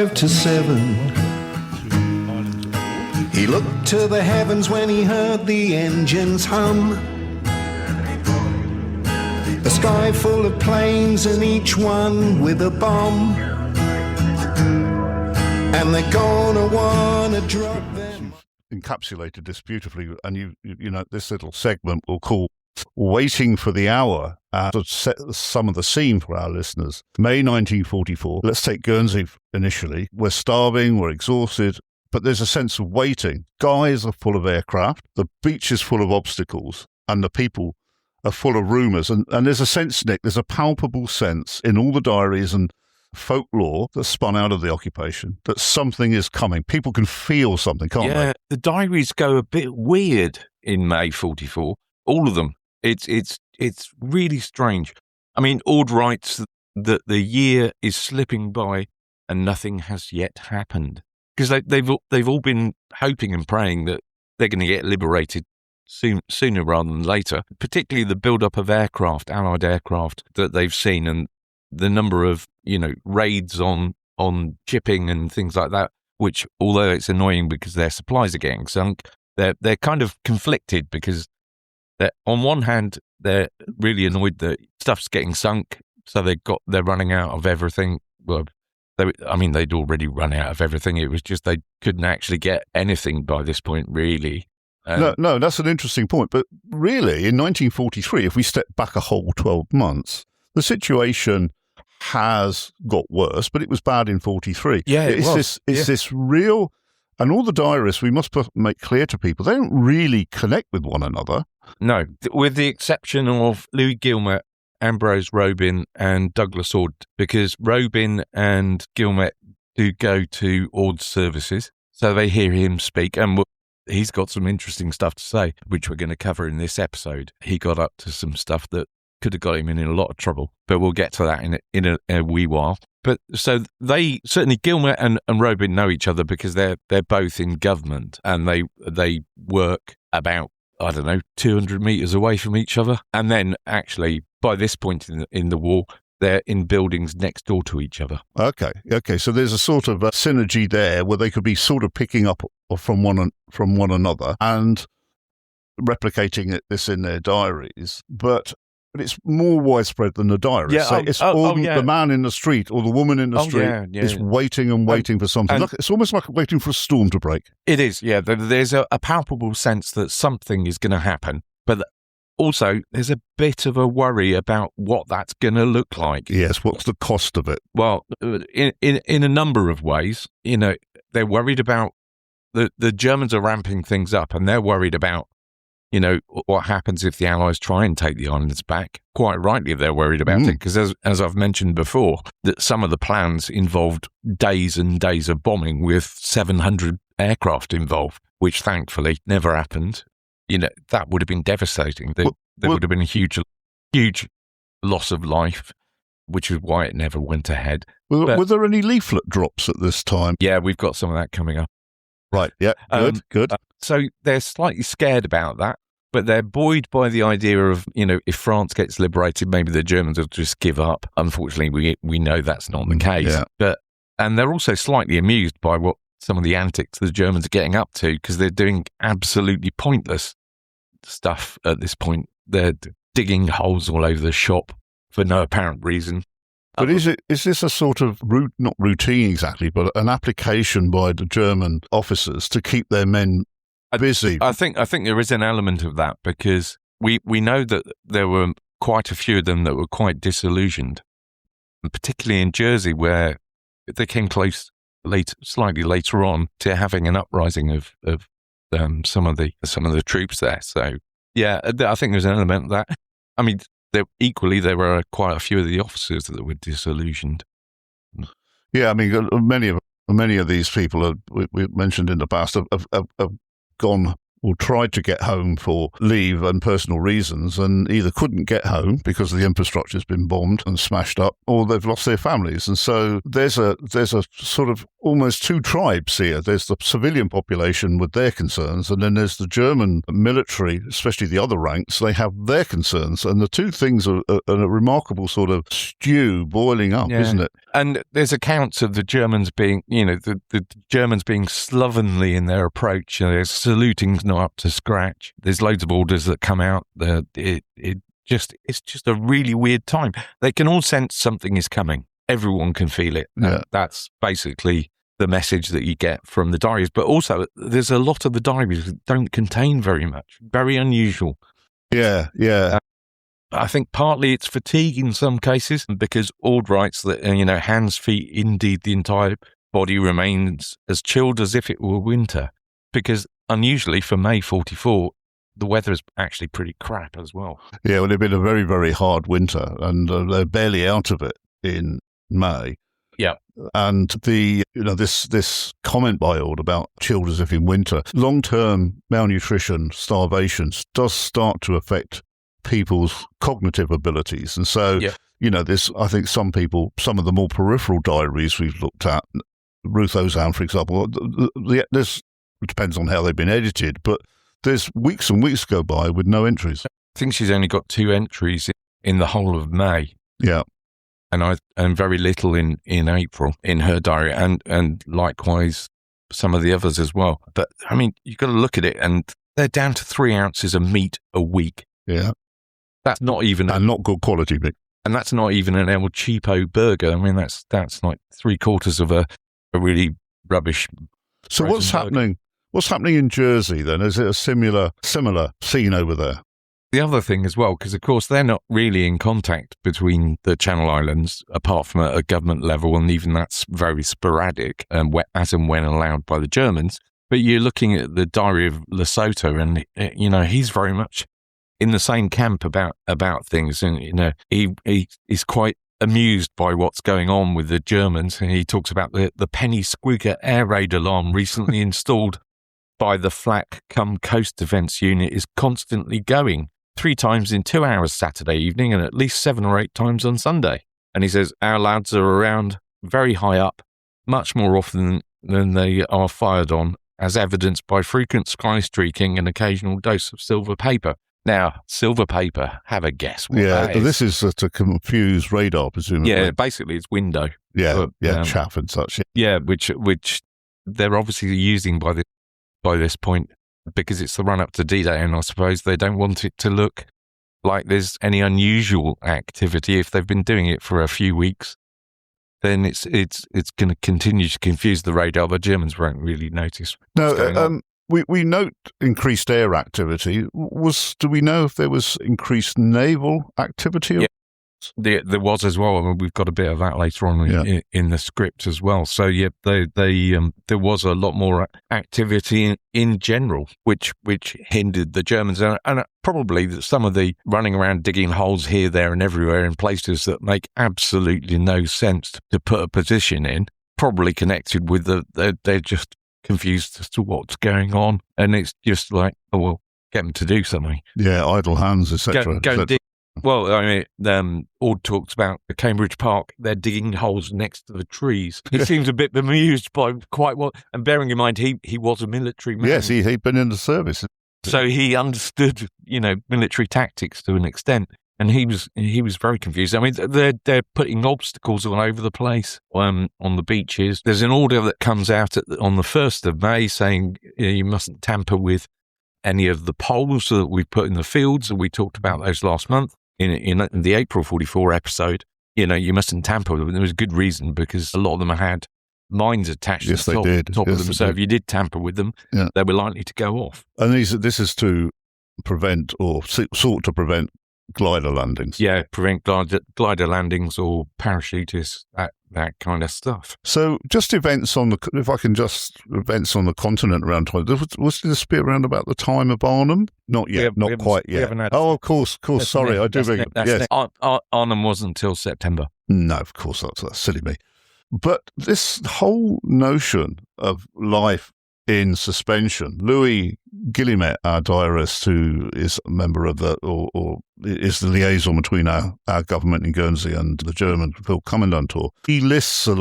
to 7. He looked to the heavens when he heard the engines hum. A sky full of planes and each one with a bomb. And they're gonna wanna drop them. Encapsulated this beautifully, and you know, this little segment we'll call Waiting for the Hour, to set some of the scene for our listeners. May 1944, let's take Guernsey initially. We're starving, we're exhausted, but there's a sense of waiting. Skies are full of aircraft, the beach is full of obstacles, and the people are full of rumours. And there's a sense, Nick, there's a palpable sense in all the diaries and folklore that spun out of the occupation that something is coming. People can feel something, can't they? Yeah, the diaries go a bit weird in May 44. All of them. It's really strange. I mean, Ord writes that the year is slipping by and nothing has yet happened, because they've all been hoping and praying that they're going to get liberated sooner rather than later. Particularly the build-up of aircraft, Allied aircraft that they've seen, and the number of raids on shipping and things like that. Which, although it's annoying because their supplies are getting sunk, they're kind of conflicted because. On one hand, they're really annoyed that stuff's getting sunk, so they're running out of everything. Well, they'd already run out of everything. It was just they couldn't actually get anything by this point, really. No, that's an interesting point. But really, in 1943, if we step back a whole 12 months, the situation has got worse, but it was bad in 43. Yeah, It's this real... And all the diarists, we must make clear to people, they don't really connect with one another. No, with the exception of Louis Guilmette, Ambrose Robin and Douglas Ord, because Robin and Guilmette do go to Ord's services, so they hear him speak, and he's got some interesting stuff to say, which we're going to cover in this episode. He got up to some stuff that could have got him in a lot of trouble, but we'll get to that in a wee while. But so they certainly Guilmette and Robin know each other because they're both in government, and they work about 200 meters away from each other. And then actually by this point in the war, they're in buildings next door to each other. Okay. So there's a sort of a synergy there where they could be sort of picking up from one another and replicating this in their diaries, but it's more widespread than the diary. Yeah, so it's the man in the street or the woman in the street is waiting and waiting for something. Look, it's almost like waiting for a storm to break. It is, yeah. There's a palpable sense that something is going to happen, but also there's a bit of a worry about what that's going to look like. Yes, what's the cost of it? Well, in a number of ways, they're worried about the Germans are ramping things up, and they're worried about what happens if the Allies try and take the islands back. Quite rightly, they're worried about it, because as I've mentioned before, that some of the plans involved days and days of bombing with 700 aircraft involved, which thankfully never happened. That would have been devastating. There would have been a huge loss of life, which is why it never went ahead. Were there any leaflet drops at this time? Yeah, we've got some of that coming up. Right, yeah, good. So they're slightly scared about that, but they're buoyed by the idea of, if France gets liberated, maybe the Germans will just give up. Unfortunately, we know that's not the case. Yeah. And they're also slightly amused by what some of the antics the Germans are getting up to, because they're doing absolutely pointless stuff at this point. They're digging holes all over the shop for no apparent reason. But is this a sort of not routine exactly, but an application by the German officers to keep their men busy? I think there is an element of that, because we know that there were quite a few of them that were quite disillusioned, and particularly in Jersey, where they came close slightly later on to having an uprising of some of the troops there. So yeah, I think there's an element of that. I mean, there were quite a few of the officers that were disillusioned. Yeah, I mean, many of these people we mentioned in the past have gone or tried to get home for leave and personal reasons, and either couldn't get home because the infrastructure's been bombed and smashed up, or they've lost their families. And so there's a sort of almost two tribes here. There's the civilian population with their concerns, and then there's the German military, especially the other ranks. They have their concerns, and the two things are a remarkable sort of stew boiling up, isn't it? And there's accounts of the Germans being, the Germans being slovenly in their approach. Their saluting's not up to scratch. There's loads of orders that come out. It's just a really weird time. They can all sense something is coming. Everyone can feel it. Yeah. That's basically the message that you get from the diaries. But also, there's a lot of the diaries that don't contain very much. Very unusual. Yeah. I think partly it's fatigue in some cases, because Ord writes that, hands, feet, indeed the entire body remains as chilled as if it were winter. Because unusually for May 44, the weather is actually pretty crap as well. Yeah, well, it's been a very, very hard winter, and they're barely out of it in May. Yeah. And this comment by Ord about chilled as if in winter, long-term malnutrition, starvation does start to affect people's cognitive abilities. And so, I think some of the more peripheral diaries we've looked at, Ruth Ozanne, for example, this depends on how they've been edited, but there's weeks and weeks go by with no entries. I think she's only got 2 entries in the whole of May. Yeah. And very little in April in her diary, and likewise some of the others as well. But I mean, you've got to look at it, and they're down to 3 ounces of meat a week. Yeah, that's not even not good quality meat, and that's not even an El Cheapo burger. I mean, that's like 3/4 of a really rubbish. So what's happening? What's happening in Jersey then? Is it a similar scene over there? The other thing as well, because of course they're not really in contact between the Channel Islands, apart from a government level, and even that's very sporadic, as and when allowed by the Germans. But you're looking at the diary of Lesotho, and he's very much in the same camp about things, and he's quite amused by what's going on with the Germans, and he talks about the penny squigger air raid alarm recently installed by the Flak Coast Defence Unit is constantly going. 3 times in 2 hours Saturday evening, and at least 7 or 8 times on Sunday. And he says, our lads are around very high up, much more often than they are fired on, as evidenced by frequent sky streaking and occasional dose of silver paper. Now, silver paper, have a guess what that is. This is to confuse radar, presumably. Yeah, basically it's window. Yeah, chaff and such. Yeah, which they're obviously using by this point, because it's the run-up to D-Day, and I suppose they don't want it to look like there's any unusual activity. If they've been doing it for a few weeks, then it's going to continue to confuse the radar. The Germans won't really notice what's going on. We note increased air activity. Do we know if there was increased naval activity? Yeah. There was as well. I mean, we've got a bit of that later on in the script as well. So yeah, there was a lot more activity in general, which hindered the Germans, and probably some of the running around digging holes here, there, and everywhere in places that make absolutely no sense to put a position in. Probably connected with they're just confused as to what's going on, and it's just like, oh well, get them to do something. Yeah, idle hands, etc. Go and dig. Well, I mean, Ord talks about the Cambridge Park. They're digging holes next to the trees. He seems a bit bemused by quite what. And bearing in mind, he was a military man. Yes, he'd been in the service, so he understood, military tactics to an extent. And he was very confused. I mean, they're putting obstacles all over the place on the beaches. There's an order that comes out on the 1st of May saying you mustn't tamper with any of the poles that we've put in the fields, and we talked about those last month. In the April 44 episode, you mustn't tamper with them. There was a good reason, because a lot of them had mines attached to the top of them. So if you did tamper with them, they were likely to go off. And this is to prevent, or sought to prevent, glider landings. Yeah, prevent glider landings or parachutists, that kind of stuff. So just events on the continent around time. Was this bit around about the time of Arnhem? Not yet, not quite yet. Of course. Sorry, I do. Yes, Arnhem wasn't until September. No, of course, that's silly me. But this whole notion of life in suspension. Louis Guillemet, our diarist, who is a member of or is the liaison between our government in Guernsey and the German Phil Commandant Tour, he lists a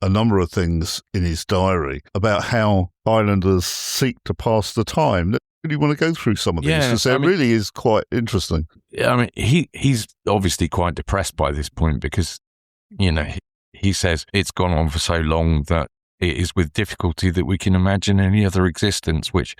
a number of things in his diary about how islanders seek to pass the time. Do you want to go through some of these? Because it really is quite interesting. I mean, he's obviously quite depressed by this point because, he says it's gone on for so long that it is with difficulty that we can imagine any other existence, which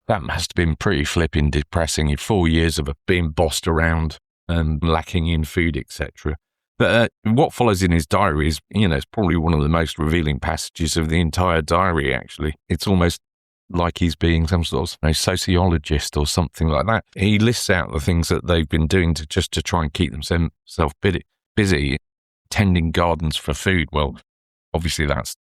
that must have been pretty flipping depressing in 4 years of being bossed around and lacking in food, etc. But what follows in his diary is, it's probably one of the most revealing passages of the entire diary, actually. It's almost like he's being some sort of sociologist or something like that. He lists out the things that they've been doing to try and keep themselves busy, tending gardens for food. Well, obviously that's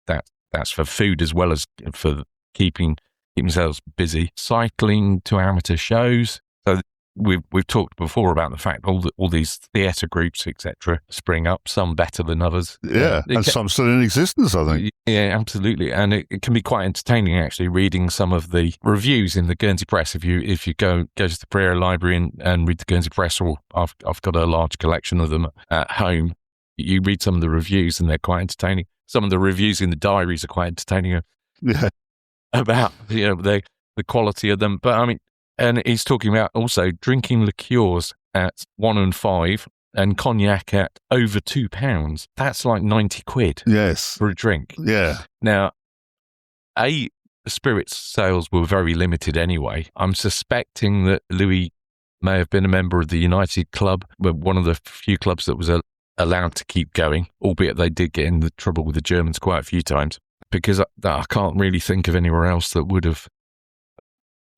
for food as well as for keeping themselves busy. Cycling to amateur shows. So we've talked before about the fact all these theatre groups, etc., spring up, some better than others. Yeah, and some still in existence, I think. Yeah, absolutely. And it can be quite entertaining, actually, reading some of the reviews in the Guernsey Press. If you go to the Pereira Library and read the Guernsey Press, or I've got a large collection of them at home, you read some of the reviews and they're quite entertaining. Some of the reviews in the diaries are quite entertaining about the quality of them. But I mean, and he's talking about also drinking liqueurs at 1 and 5 and cognac at over £2. That's like 90 quid. Yes. For a drink. Yeah. Now, spirits sales were very limited anyway. I'm suspecting that Louis may have been a member of the United Club, one of the few clubs that was allowed to keep going, albeit they did get in the trouble with the Germans quite a few times, because I can't really think of anywhere else that would have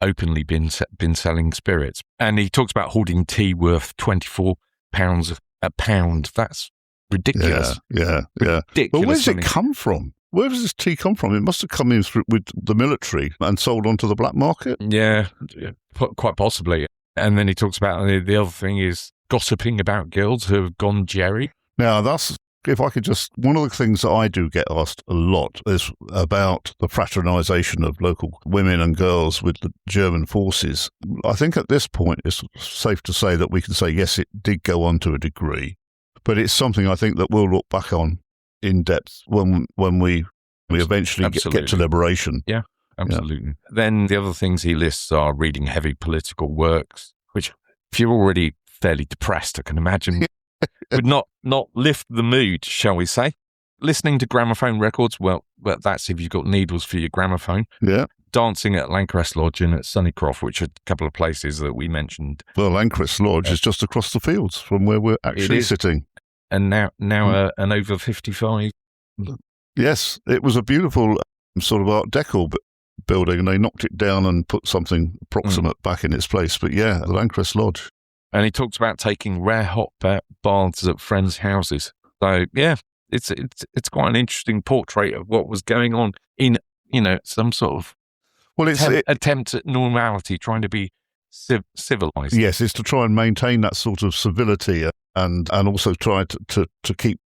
openly been selling spirits. And he talks about hoarding tea worth £24 a pound. That's ridiculous. Yeah. Ridiculous. Well, where does it come from? Where does this tea come from? It must have come in with the military and sold onto the black market. Yeah, quite possibly. And then he talks about the other thing is gossiping about girls who have gone Jerry. Now, if I could one of the things that I do get asked a lot is about the fraternisation of local women and girls with the German forces. I think at this point it's safe to say that we can say, yes, it did go on to a degree, but it's something I think that we'll look back on in depth when we eventually get to liberation. Yeah, absolutely. Yeah. Then the other things he lists are reading heavy political works, which if you're already fairly depressed, I can imagine would not lift the mood, shall we say. Listening to gramophone records, well, that's if you've got needles for your gramophone. Yeah. Dancing at Lancrest Lodge and at Sunnycroft, which are a couple of places that we mentioned. Well, Lancrest Lodge is just across the fields from where we're actually sitting. And now an over 55. Yes, it was a beautiful sort of Art Deco building, and they knocked it down and put something approximate back in its place. But yeah, the Lancrest Lodge. And he talks about taking rare hot baths at friends' houses. So yeah, it's quite an interesting portrait of what was going on in some sort of attempt at normality, trying to be civilized. Yes, it's to try and maintain that sort of civility and also try to keep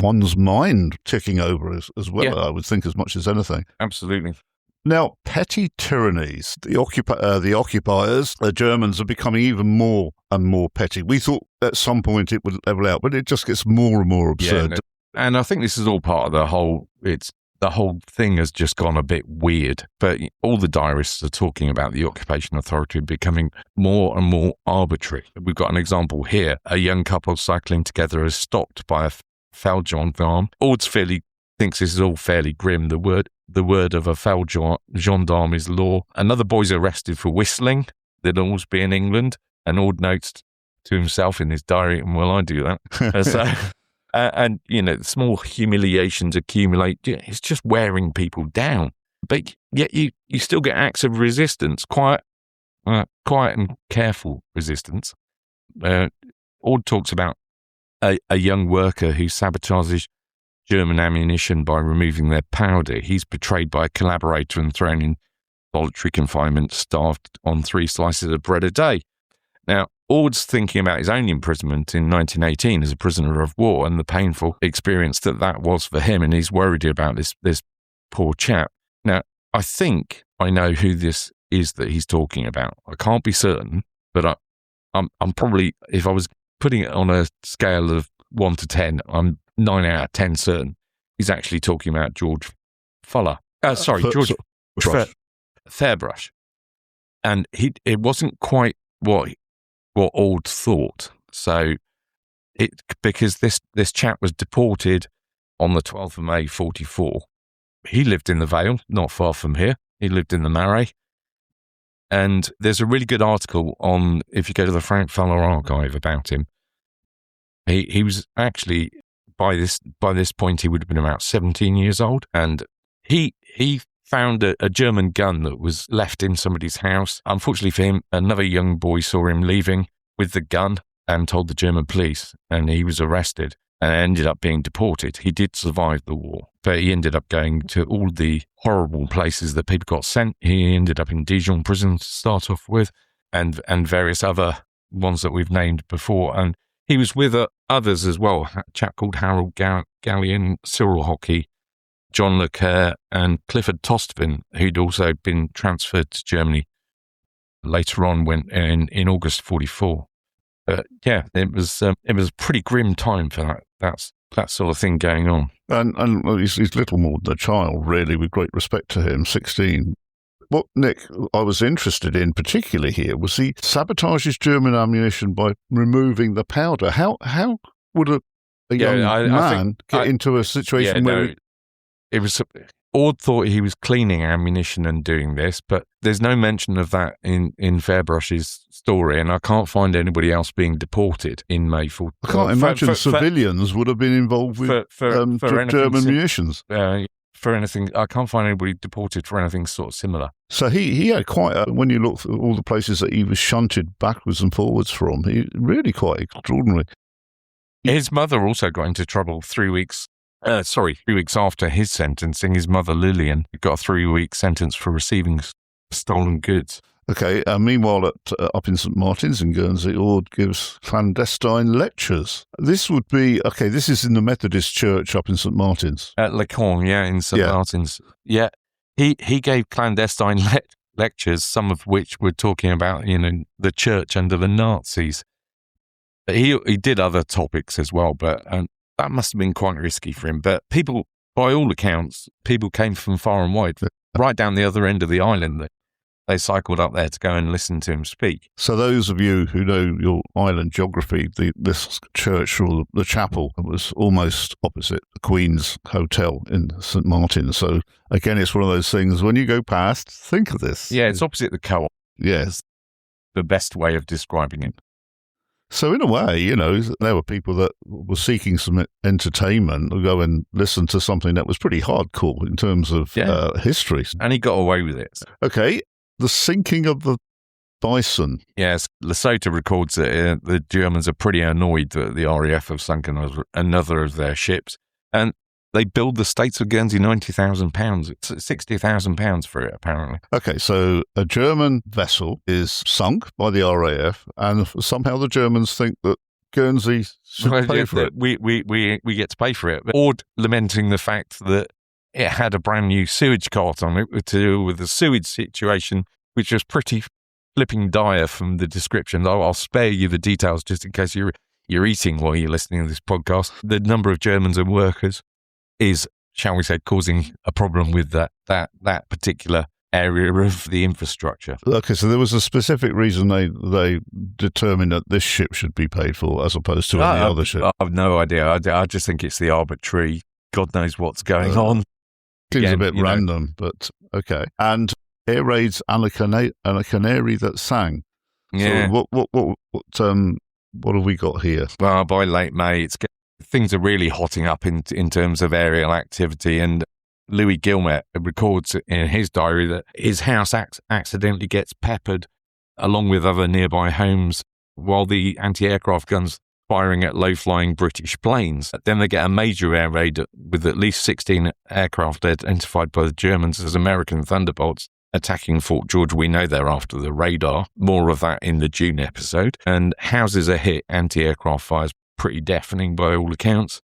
one's mind ticking over as well. Yeah. I would think as much as anything. Absolutely. Now, petty tyrannies, the occupiers, the Germans, are becoming even more and more petty. We thought at some point it would level out, but it just gets more and more absurd. Yeah, and I think this is all part of the whole thing has just gone a bit weird. But all the diarists are talking about the occupation authority becoming more and more arbitrary. We've got an example here. A young couple cycling together is stopped by a fell gendarme. Ordsfairly thinks this is all fairly grim. The word of a fell gendarme is law. Another boy's arrested for whistling. They'd always be in England. And Ord notes to himself in his diary, well, I do that. And, small humiliations accumulate. It's just wearing people down. But yet you still get acts of resistance, quiet and careful resistance. Ord talks about a young worker who sabotages German ammunition by removing their powder. He's betrayed by a collaborator and thrown in solitary confinement, starved on 3 slices of bread a day. Now, Ord's thinking about his own imprisonment in 1918 as a prisoner of war and the painful experience that was for him, and he's worried about this poor chap. Now, I think I know who this is that he's talking about. I can't be certain, but I'm probably, if I was putting it on a scale of 1 to 10, I'm 9 out of 10 certain. he's actually talking about George Fuller. George Fairbrush. And it wasn't quite what Ord thought. So because this chap was deported on the 12th of May, 44. He lived in the Vale, not far from here. He lived in the Marais. And there's a really good article on, if you go to the Frank Fuller archive, about him. He was actually, by this point, he would have been about 17 years old. And he found a German gun that was left in somebody's house. Unfortunately for him, another young boy saw him leaving with the gun and told the German police, and he was arrested and ended up being deported. He did survive the war, but he ended up going to all the horrible places that people got sent. He ended up in Dijon prison to start off with, and various other ones that we've named before. And he was with others as well, a chap called Harold Gallion, Cyril Hockey, John Le Coeur, and Clifford Tostvin, who'd also been transferred to Germany later on when in August 44. But yeah, it was a pretty grim time for that sort of thing going on. And he's little more than a child, really, with great respect to him, 16. What, Nick, I was interested in particularly here was he sabotages German ammunition by removing the powder. How would a young man get into a situation where... It was... Ord thought he was cleaning ammunition and doing this, but there's no mention of that in Fairbrush's story, and I can't find anybody else being deported in May 40. I can't imagine civilians would have been involved with German munitions. For anything, I can't find anybody deported for anything sort of similar. So he had quite when you look at all the places that he was shunted backwards and forwards from, he really quite extraordinary. His mother also got into trouble 3 weeks. 3 weeks after his sentencing. His mother, Lillian, got a 3-week sentence for receiving stolen goods. Okay, meanwhile, up in St Martin's in Guernsey, Ord gives clandestine lectures. This is in the Methodist Church up in St Martin's. At Le Corne, in St Martin's. Yeah, he gave clandestine lectures, some of which were talking about, the church under the Nazis. But he did other topics as well, but... that must have been quite risky for him. But people, by all accounts, people came from far and wide, right down the other end of the island. They cycled up there to go and listen to him speak. So those of you who know your island geography, this church or the chapel was almost opposite the Queen's Hotel in St Martin. So again, it's one of those things, when you go past, think of this. Yeah, it's opposite the Co-op. Yes. The best way of describing it. So in a way, there were people that were seeking some entertainment to go and listen to something that was pretty hardcore in terms of history. And he got away with it. Okay, the sinking of the Bison. Yes, Lesotho records that the Germans are pretty annoyed that the RAF have sunk another of their ships. And they billed the States of Guernsey £90,000, £60,000 for it, apparently. Okay, so a German vessel is sunk by the RAF, and somehow the Germans think that Guernsey should pay for it. We get to pay for it. Or lamenting the fact that it had a brand new sewage cart on it to do with the sewage situation, which was pretty flipping dire from the description. I'll spare you the details just in case you're eating while you're listening to this podcast. The number of Germans and workers is, shall we say, causing a problem with that particular area of the infrastructure. Okay, so there was a specific reason they determined that this ship should be paid for as opposed to any other ship. I have no idea. I just think it's the arbitrary, God knows what's going on. Seems a bit random, but okay. And air raids and a canary that sang. Yeah. So what have we got here? Well, by late May, things are really hotting up in terms of aerial activity, and Louis Guillemette records in his diary that his house accidentally gets peppered along with other nearby homes while the anti-aircraft guns firing at low-flying British planes. Then they get a major air raid with at least 16 aircraft identified by the Germans as American Thunderbolts attacking Fort George. We know they're after the radar. More of that in the June episode. And houses are hit, anti-aircraft fires pretty deafening by all accounts.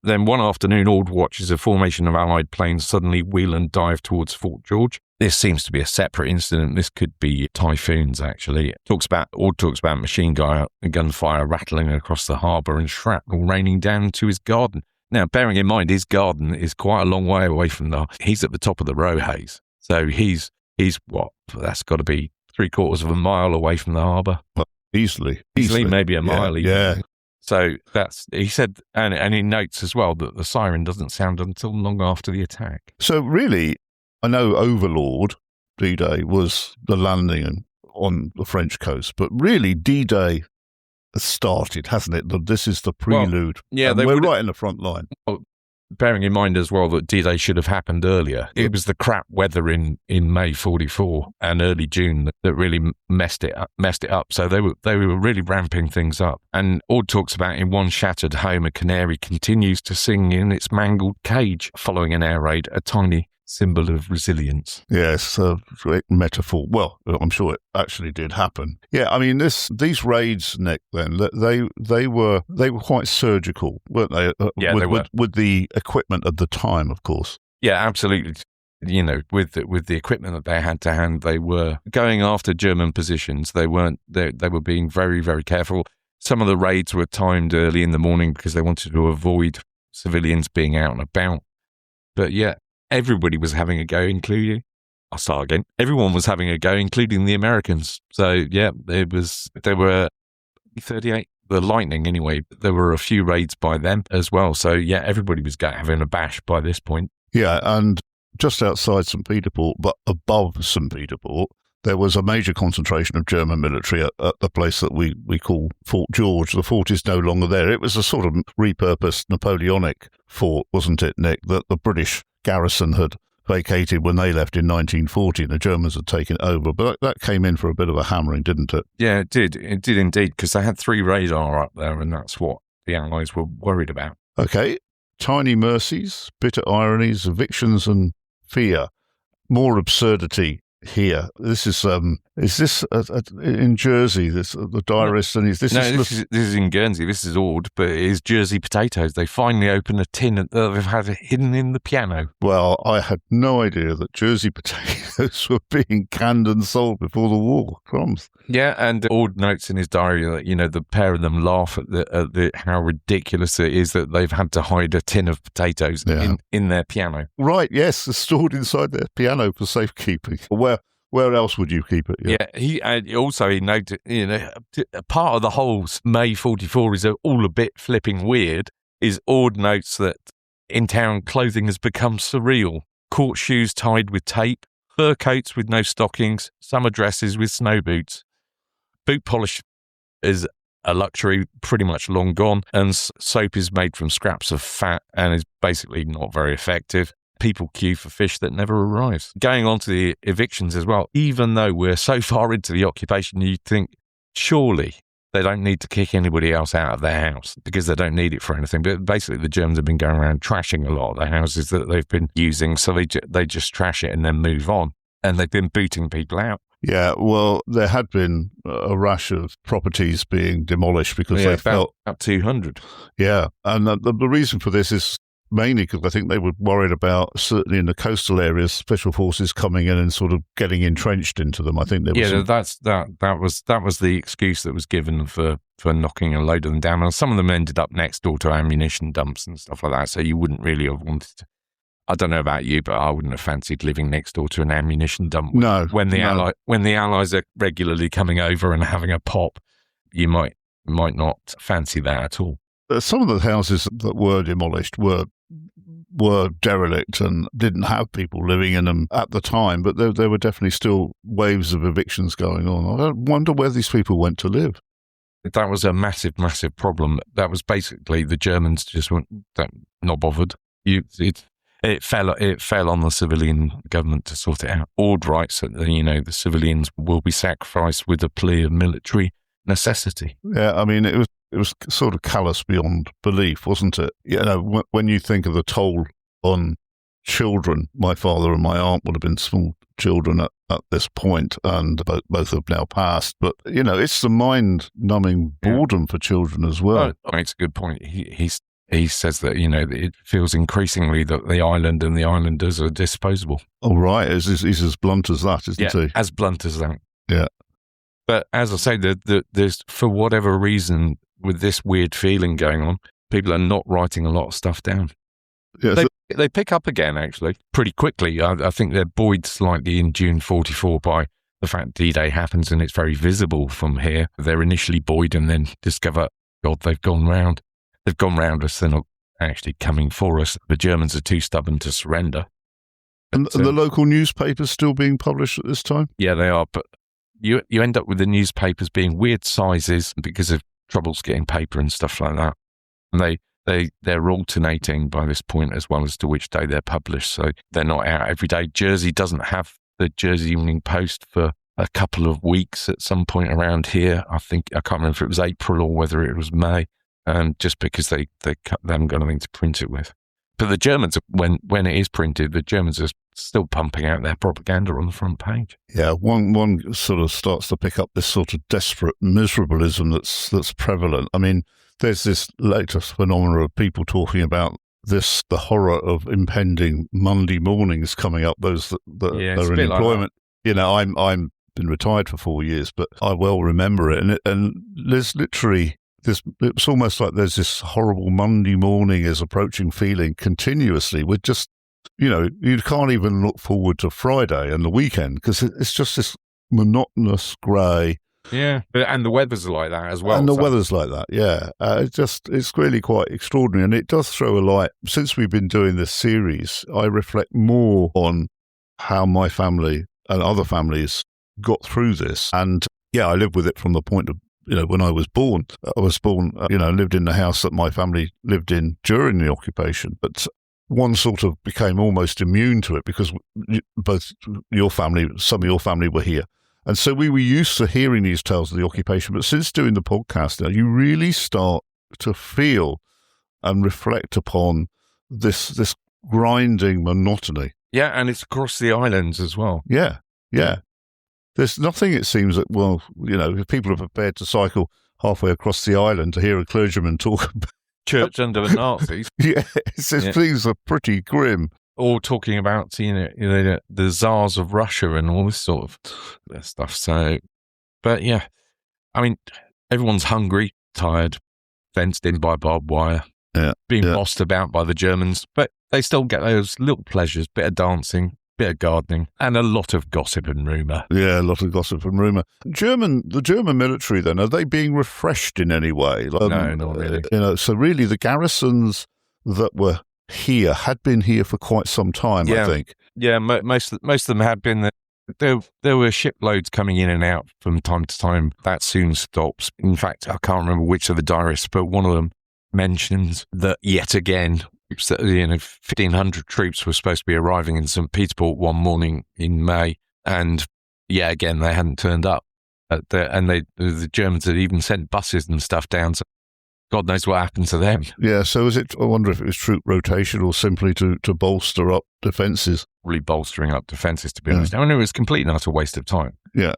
Then one afternoon, Ord watches a formation of Allied planes suddenly wheel and dive towards Fort George. This seems to be a separate incident. This could be typhoons, actually. Ord talks about machine gunfire rattling across the harbour and shrapnel raining down into his garden. Now, bearing in mind, his garden is quite a long way away from he's at the top of the Row Haze. So he's what? That's got to be 3/4 of a mile away from the harbour. Well, easily, maybe a mile. Yeah. So he said, and he notes as well that the siren doesn't sound until long after the attack. So really, I know Overlord, D-Day, was the landing on the French coast, but really D-Day has started, hasn't it? This is the prelude. Well, yeah, we're right in the front line. Well, bearing in mind as well that D-Day should have happened earlier. It was the crap weather in May 44 and early June that really messed it up. So they were really ramping things up. And Ord talks about in one shattered home, a canary continues to sing in its mangled cage following an air raid, a tiny symbol of resilience. Yes, a great metaphor. Well, I'm sure it actually did happen. Yeah, I mean, these raids, Nick, then they were quite surgical, weren't they? They were. With the equipment of the time, of course. Yeah, absolutely. You know, with the equipment that they had to hand, they were going after German positions. They were being very, very careful. Some of the raids were timed early in the morning because they wanted to avoid civilians being out and about. But yeah, everybody was having a go, including, I'll start again. Everyone was having a go, including the Americans. So yeah, there were 38, the Lightning anyway. There were a few raids by them as well. So yeah, everybody was having a bash by this point. Yeah, and just outside St. Peter Port, but above St. Peter Port, there was a major concentration of German military at the place that we call Fort George. The fort is no longer there. It was a sort of repurposed Napoleonic fort, wasn't it, Nick, that the British garrison had vacated when they left in 1940 and the Germans had taken it over. But that came in for a bit of a hammering, didn't it? Yeah, it did. It did indeed, because they had 3 radar up there, and that's what the Allies were worried about. Okay. Tiny mercies, bitter ironies, evictions and fear. More absurdity here. This is this in Jersey? This the diarist, and this is in Guernsey. This is Ord, but it is Jersey potatoes. They finally opened a tin that they've had hidden in the piano. Well, I had no idea that Jersey potatoes were being canned and sold before the war. Crumbs. Yeah, and Ord notes in his diary that the pair of them laugh at the how ridiculous it is that they've had to hide a tin of potatoes in their piano. Right? Yes, stored inside their piano for safekeeping. Where else would you keep it? Yeah, he noted, part of the whole May 44 is all a bit flipping weird, is Ord notes that in town clothing has become surreal. Court shoes tied with tape, fur coats with no stockings, summer dresses with snow boots. Boot polish is a luxury pretty much long gone, and soap is made from scraps of fat and is basically not very effective. People queue for fish that never arrives. Going on to the evictions as well, even though we're so far into the occupation, you'd think surely they don't need to kick anybody else out of their house because they don't need it for anything. But basically the Germans have been going around trashing a lot of the houses that they've been using, so they just trash it and then move on. And they've been booting people out. Yeah, well, there had been a rush of properties being demolished because they felt... About 200. Yeah, and the reason for this is mainly because I think they were worried about, certainly in the coastal areas, special forces coming in and sort of getting entrenched into them. I think there was that was the excuse that was given for knocking a load of them down. And some of them ended up next door to ammunition dumps and stuff like that. So you wouldn't really have wanted to. I don't know about you, but I wouldn't have fancied living next door to an ammunition dump. No, when the Allies are regularly coming over and having a pop, you might not fancy that at all. Some of the houses that were demolished were derelict and didn't have people living in them at the time, but there were definitely still waves of evictions going on. I wonder where these people went to live. That was a massive, massive problem. That was basically the Germans just weren't not bothered. It fell on the civilian government to sort it out. Ord writes that the civilians will be sacrificed with a plea of military necessity. Yeah, I mean, it was sort of callous beyond belief, wasn't it? When you think of the toll on children, my father and my aunt would have been small children at this point, and both have now passed. But, it's the mind-numbing boredom for children as well. Oh, it's a good point. He says that, it feels increasingly that the island and the islanders are disposable. Oh, right. He's as blunt as that, isn't he? As blunt as that. Yeah. But as I say, there's for whatever reason, with this weird feeling going on, people are not writing a lot of stuff down. Yeah, They pick up again, actually, pretty quickly. I think they're buoyed slightly in June 44 by the fact D-Day happens and it's very visible from here. They're initially buoyed and then discover, God, they've gone round. They've gone round us. They're not actually coming for us. The Germans are too stubborn to surrender. and the local newspapers still being published at this time? Yeah, they are. But you end up with the newspapers being weird sizes because of troubles getting paper and stuff like that. And they're alternating by this point as well as to which day they're published. So they're not out every day. Jersey doesn't have the Jersey Evening Post for a couple of weeks at some point around here. I can't remember if it was April or whether it was May, just because they haven't got anything to print it with. But the Germans, when it is printed, the Germans are still pumping out their propaganda on the front page. Yeah, one sort of starts to pick up this sort of desperate miserablism that's prevalent. I mean, there's this latest phenomenon of people talking about the horror of impending Monday mornings coming up, those that are in employment. Like, I'm been retired for 4 years, but I well remember it. And there's literally this, it's almost like there's this horrible Monday morning is approaching feeling continuously with just, you can't even look forward to Friday and the weekend because it's just this monotonous grey. Yeah, and the weather's like that as well. And the weather's like that, yeah. It's really quite extraordinary. And it does throw a light. Since we've been doing this series, I reflect more on how my family and other families got through this. And yeah, I lived with it from the point of, when I was born. Lived in the house that my family lived in during the occupation. But one sort of became almost immune to it because both your family, some of your family were here. And so we were used to hearing these tales of the occupation. But since doing the podcast now, you really start to feel and reflect upon this grinding monotony. Yeah, and it's across the islands as well. Yeah. There's nothing, it seems, that, if people are prepared to cycle halfway across the island to hear a clergyman talk about church under the Nazis. Yeah, things are pretty grim. Or talking about, the czars of Russia and all this sort of stuff. So, but yeah, I mean, everyone's hungry, tired, fenced in by barbed wire, being bossed about by the Germans, but they still get those little pleasures, bit of dancing, bit of gardening, and a lot of gossip and rumour. Yeah, a lot of gossip and rumour. The German military, then, are they being refreshed in any way? No, not really. So really the garrisons that were here had been here for quite some time, I think. Yeah, most of them had been there. There were shiploads coming in and out from time to time. That soon stops. In fact, I can't remember which of the diarists, but one of them mentions that yet again, 1,500 troops were supposed to be arriving in St. Petersburg one morning in May, and again they hadn't turned up. The Germans had even sent buses and stuff down. So God knows what happened to them. Yeah, so I wonder if it was troop rotation or simply to bolster up defences. Probably bolstering up defences, to be honest. I mean, it was a complete and utter waste of time. Yeah.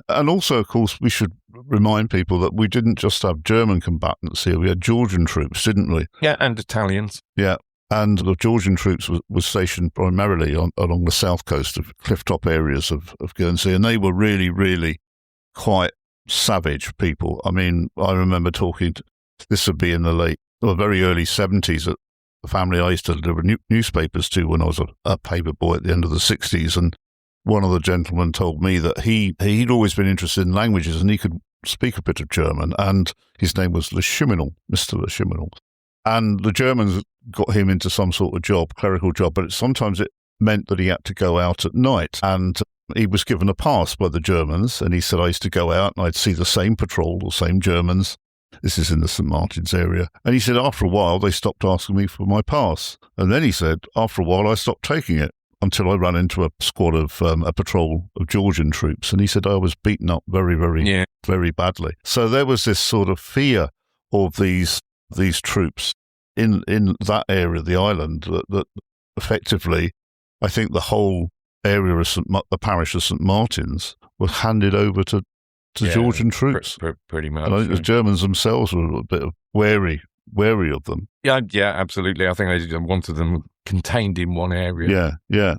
And also, of course, we should remind people that we didn't just have German combatants here. We had Georgian troops, didn't we? Yeah, and Italians. Yeah. And the Georgian troops was stationed primarily along the south coast of clifftop areas of Guernsey, and they were really, really quite savage people. I mean, I remember this would be in the very early 70s at the family I used to deliver newspapers to when I was a paper boy at the end of the 60s. And one of the gentlemen told me that he'd always been interested in languages and he could speak a bit of German. And his name was Mr. Le Chiminal. And the Germans got him into some sort of clerical job, but sometimes it meant that he had to go out at night. And he was given a pass by the Germans. And he said, I used to go out and I'd see the same patrol or same Germans. This is in the St. Martin's area. And he said, after a while, they stopped asking me for my pass. And then he said, after a while, I stopped taking it until I ran into a squad of a patrol of Georgian troops. And he said, I was beaten up very, very, very badly. So there was this sort of fear of these troops in that area of the island that effectively, I think the whole area of the parish of St. Martin's was handed over to Georgian troops. Pretty much. And I think the Germans themselves were a bit wary of them. Yeah, absolutely. I think they wanted them contained in one area. Yeah.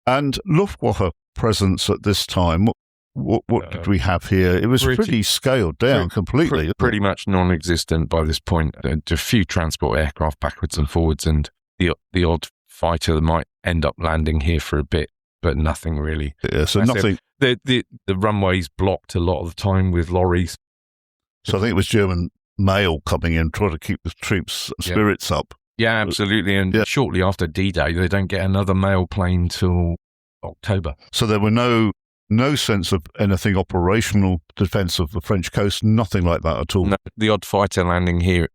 And Luftwaffe presence at this time, what did we have here? It was pretty scaled down completely. Pretty much non-existent by this point. Just a few transport aircraft backwards and forwards, and the odd fighter that might end up landing here for a bit, but nothing really. Yeah, so nothing. The runway's blocked a lot of the time with lorries. So I think it was German mail coming in, trying to keep the troops' spirits up. Yeah, absolutely. And shortly after D-Day, they don't get another mail plane till October. So there were no sense of anything operational defence of the French coast, nothing like that at all. No, the odd fighter landing here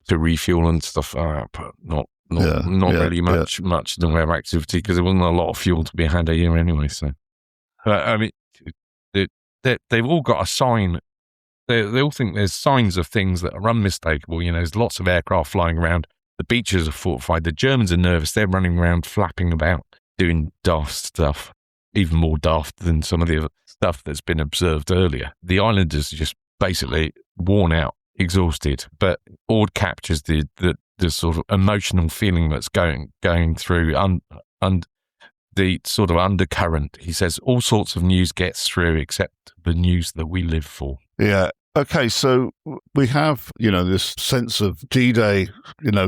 to refuel and stuff, but not really much in the way of activity, because there wasn't a lot of fuel to be had here anyway. So, I mean, they've all got a sign. They all think there's signs of things that are unmistakable. There's lots of aircraft flying around. The beaches are fortified. The Germans are nervous. They're running around flapping about, doing daft stuff, even more daft than some of the other stuff that's been observed earlier. The islanders are just basically worn out, exhausted, but Ord captures the sort of emotional feeling that's going through and the sort of undercurrent. He says all sorts of news gets through except the news that we live for. Yeah. Okay, so we have, this sense of D-Day,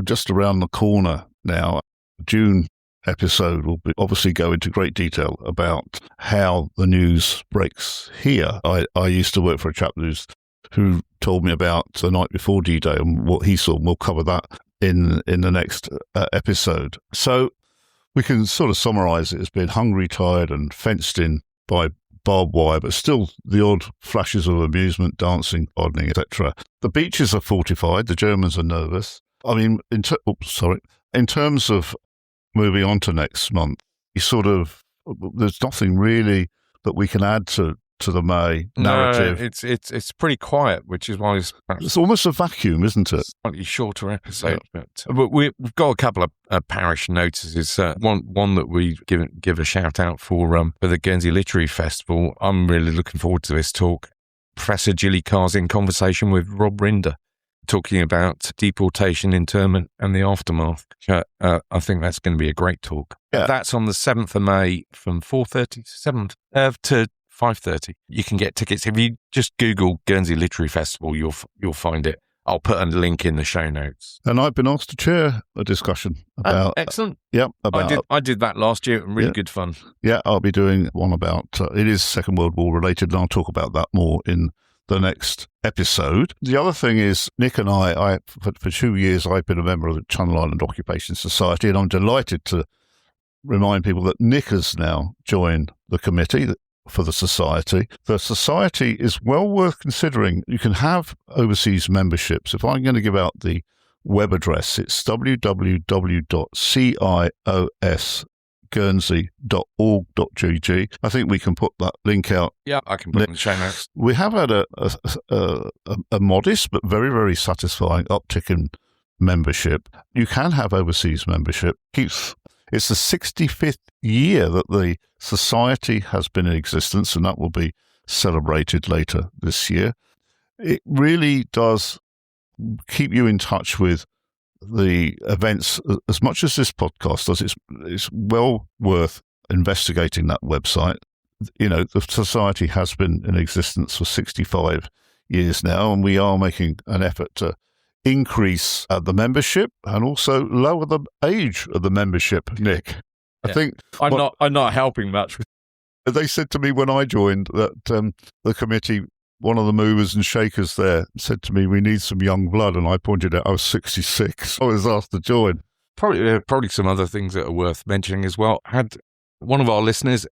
just around the corner now. June episode will obviously go into great detail about how the news breaks here. I used to work for a chap who told me about the night before D-Day and what he saw, and we'll cover that in the next episode. So we can sort of summarise it as being hungry, tired and fenced in by barbed wire, but still the odd flashes of amusement, dancing, gardening, etc. The beaches are fortified. The Germans are nervous. I mean, in terms of moving on to next month, there's nothing really that we can add to the May narrative. No, it's pretty quiet, which is why it's almost a vacuum, isn't it? Slightly shorter episode, but we've got a couple of parish notices. One that we give a shout out for the Guernsey Literary Festival. I'm really looking forward to this talk. Professor Gilly Carr's in conversation with Rob Rinder, talking about deportation, internment, and the aftermath. I think that's going to be a great talk. Yeah. That's on the 7th of May from 4:30 to 5:30. You can get tickets if you just Google Guernsey Literary Festival. You'll find it. I'll put a link in the show notes. And I've been asked to chair a discussion about. Excellent. I did that last year. Really good fun. Yeah, I'll be doing one about. It is Second World War related, and I'll talk about that more in the next episode. The other thing is, Nick and I for 2 years, I've been a member of the Channel Island Occupation Society, and I'm delighted to remind people that Nick has now joined the committee for the society. The society is well worth considering. You can have overseas memberships. If I'm going to give out the web address, it's www.ciosguernsey.org.gg. I think we can put that link out. Yeah, I can put it in the show notes. We have had a modest but very, very satisfying uptick in membership. You can have overseas membership. It's the 65th year that the society has been in existence, and that will be celebrated later this year. It really does keep you in touch with the events as much as this podcast does. It's well worth investigating that website. The society has been in existence for 65 years now, and we are making an effort to increase the membership and also lower the age of the membership, Nick. I think I'm not helping much. They said to me when I joined that the committee, one of the movers and shakers there, said to me, "We need some young blood," and I pointed out I was 66. I was asked to join. Probably some other things that are worth mentioning as well. Had one of our listeners,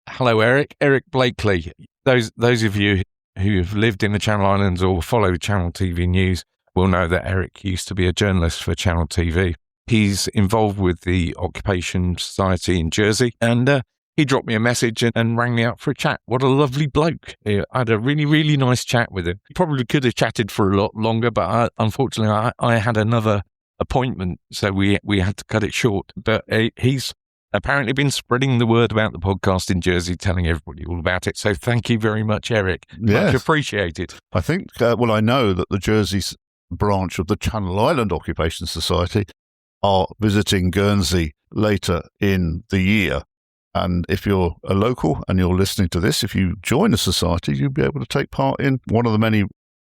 hello Eric Blakely. Those of you who have lived in the Channel Islands or follow Channel TV news will know that Eric used to be a journalist for Channel TV. He's involved with the Occupation Society in Jersey, and he dropped me a message and rang me up for a chat. What a lovely bloke. I had a really, really nice chat with him. Probably could have chatted for a lot longer, but unfortunately I had another appointment, so we had to cut it short. But he's apparently been spreading the word about the podcast in Jersey, telling everybody all about it. So thank you very much, Eric. Yes. Much appreciated. I think, I know that the Jersey branch of the Channel Island Occupation Society are visiting Guernsey later in the year. And if you're a local and you're listening to this, if you join the society, you'll be able to take part in one of the many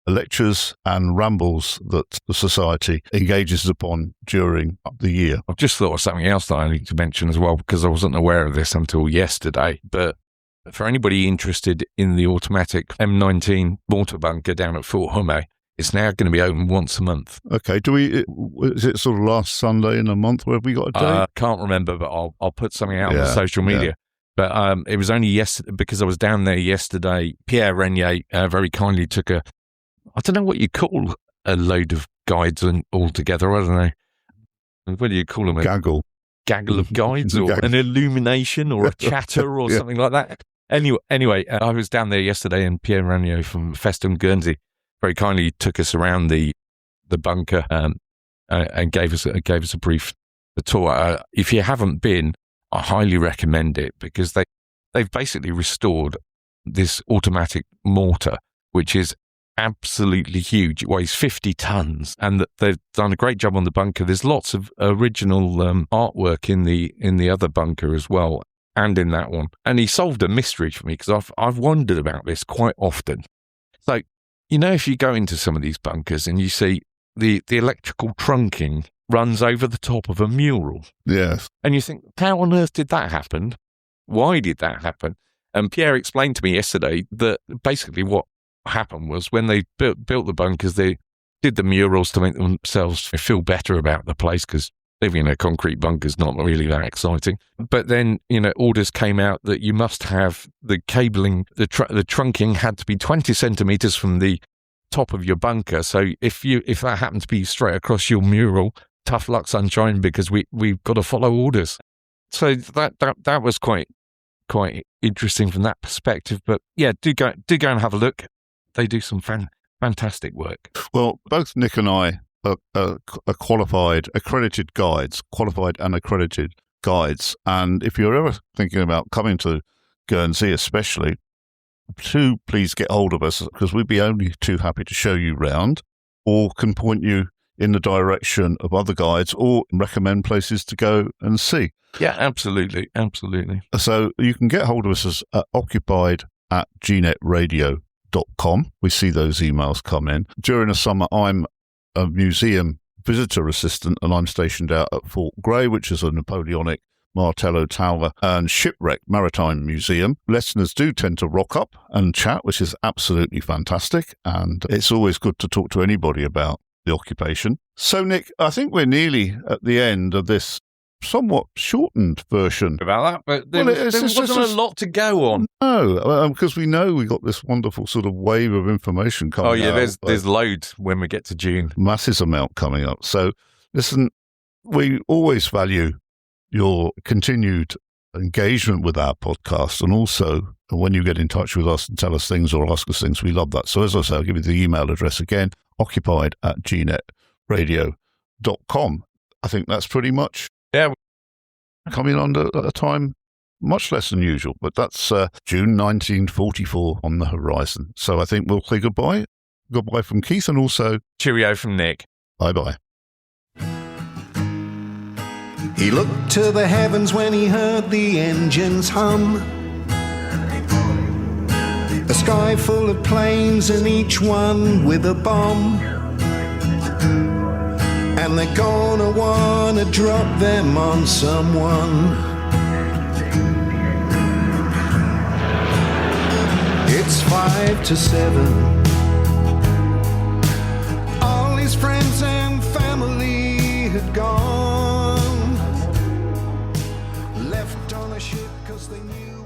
lectures and rambles that the society engages upon during the year. I've just thought of something else that I need to mention as well, because I wasn't aware of this until yesterday. But for anybody interested in the automatic M19 mortar bunker down at Fort Hume, it's now going to be open once a month. Okay. Is it sort of last Sunday in a month? Where have we got a date? Can't remember, but I'll put something out on social media. Yeah. But it was only yesterday, because I was down there yesterday. Pierre Renier very kindly took I don't know what you call a load of guides all together. I don't know. What do you call them? Gaggle of guides, or an illumination, or a chatter, or something like that. Anyway, I was down there yesterday, and Pierre Renier from Festum Guernsey very kindly took us around the bunker and gave us a brief tour. If you haven't been, I highly recommend it, because they've basically restored this automatic mortar, which is absolutely huge. It weighs 50 tons, and they've done a great job on the bunker. There's lots of original artwork in the other bunker as well, and in that one. And he solved a mystery for me, because I've wondered about this quite often. So, if you go into some of these bunkers and you see the electrical trunking runs over the top of a mural. Yes. And you think, how on earth did that happen? Why did that happen? And Pierre explained to me yesterday that basically what happened was, when they built the bunkers, they did the murals to make themselves feel better about the place, because living in a concrete bunker is not really that exciting. But then, orders came out that you must have the cabling, the trunking had to be 20 centimeters from the top of your bunker. So if that happened to be straight across your mural, tough luck, sunshine, because we've got to follow orders. So that was quite interesting from that perspective. But yeah, do go and have a look. They do some fantastic work. Well, both Nick and I are accredited guides, qualified and accredited guides. And if you're ever thinking about coming to Guernsey especially, do please get hold of us, because we'd be only too happy to show you round, or can point you in the direction of other guides, or recommend places to go and see. Yeah, absolutely. So you can get hold of us at occupied@gnetradio.com. We see those emails come in. During the summer, I'm a museum visitor assistant, and I'm stationed out at Fort Grey, which is a Napoleonic Martello Tower and shipwreck maritime museum. Listeners do tend to rock up and chat, which is absolutely fantastic, and it's always good to talk to anybody about the occupation. So, Nick, I think we're nearly at the end of this somewhat shortened version about that, but there wasn't a lot to go on. No, because we know we got this wonderful sort of wave of information coming. Oh yeah, out, there's loads when we get to June. Massive amount coming up. So listen, we always value your continued engagement with our podcast, and also when you get in touch with us and tell us things or ask us things, we love that. So as I say, I'll give you the email address again, occupied@gnetradio.com. I think that's pretty much coming on at a time much less than usual, but that's June 1944 on the horizon. So I think we'll say goodbye. Goodbye from Keith, and also cheerio from Nick. Bye-bye. He looked to the heavens when he heard the engines hum. A sky full of planes, and each one with a bomb. And they're gonna wanna drop them on someone. It's 5 to 7. All his friends and family had gone, left on a ship 'cause they knew